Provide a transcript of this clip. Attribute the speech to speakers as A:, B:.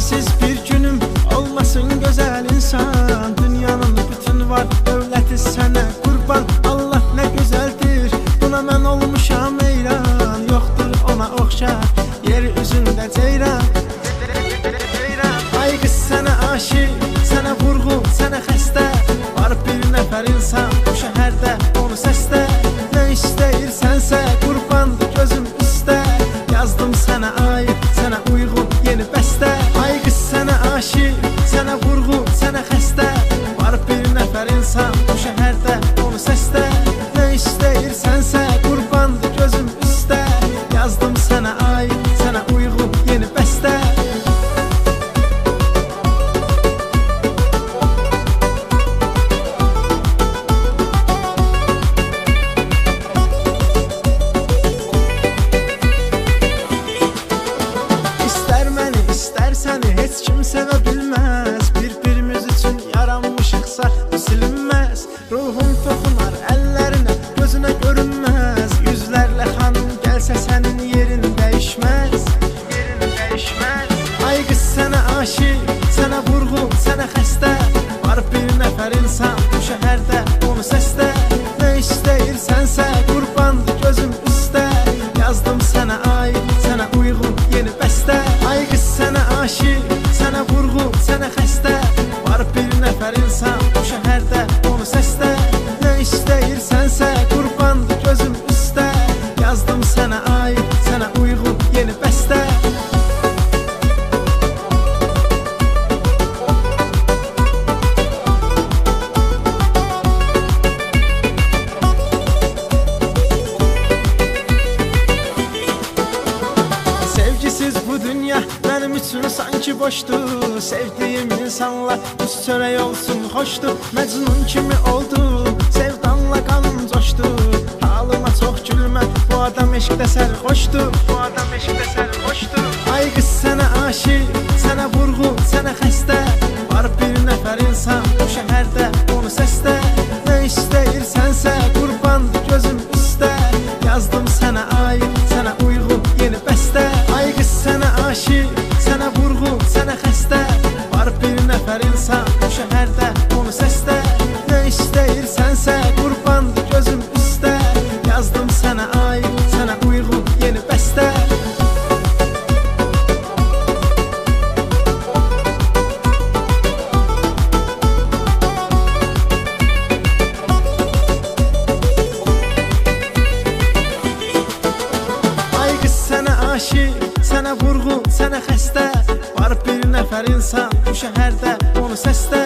A: Sensiz bir günüm olmasın güzel insan. Dünyanın bütün var dövləti sənə qurban. Allah nə gözəldir, buna mən olmuşam heyran. Yoxdur ona oxşar yeri üzündə ceyran. Ay qız sənə aşiq, sənə vurğun, sənə xəstə. Var bir nəfər insan bu şəhərdə, onu səslə. Nə istəyirsənsə qurbandır gözüm üstə. Yazdım sənə aid, sənə uyğun yeni bəstə. Ay qız sənə aşiq, sənə vurğun, sənə xəstə. Var bir nəfər insan bu şəhərdə, onu səslə. Nə istəyirsənsə qurbandır gözüm üstə. Yazdım sənə aid, sənə uyğun yeni bəstə. Səni heç kim sevə bilməz. Bir-birimiz üçün yaranmışıqsa bu silinməz. Ruhum toxunar əllərinə, gözünə görünməz. Yüzlərlə xanım gəlsə sənin yerin dəyişməz. Ay qız sənə aşiq, sənə vurğun, sənə xəstə. Var bir nəfər insan bu şəhərdə, onu səslə. Nə istəyirsənsə qurbandır gözüm üstə. Yazdım sənə aid, sənə uyğun yeni bəstə. Ay qız sənə aşiq, sənə vurğun, sənə xəstə. Var bir nəfər insan bu şəhərdə, onu səslə. Nə istəyirsənsə qurbandır gözüm üstə. Yazdım sənə aid, sənə uyğun yeni bəstə. Sevgisiz bu dünya benim üçün sanki boşdur. Sevdiyim insanla düz çörək olsun xoşdur. Məcnun kimi oldum, sevdanla qanım coşdur. Halıma çox gülmə, bu adam eşqdə sərxoşdur. Ay qız sənə aşiq, sənə vurğun, sənə xəstə. Var bir nəfər insan bu şəhərdə, onu səslə. Nə istəyirsənsə qurbandır gözüm üstə. Yazdım sənə aid, sənə uyğun yeni bəstə. Ay qız sənə aşiq, sənə vurğun, sənə xəstə. Var bir nəfər insan bu şəhərdə, onu səslə. Nə istəyirsənsə qurbandır gözüm üstə. Yazdım sənə aid, sənə uyğun yeni bəstə. Ay qız sənə aşiq, sənə vurğun, sənə xəstə. Var bir nəfər insan bu şəhərdə, onu səslə.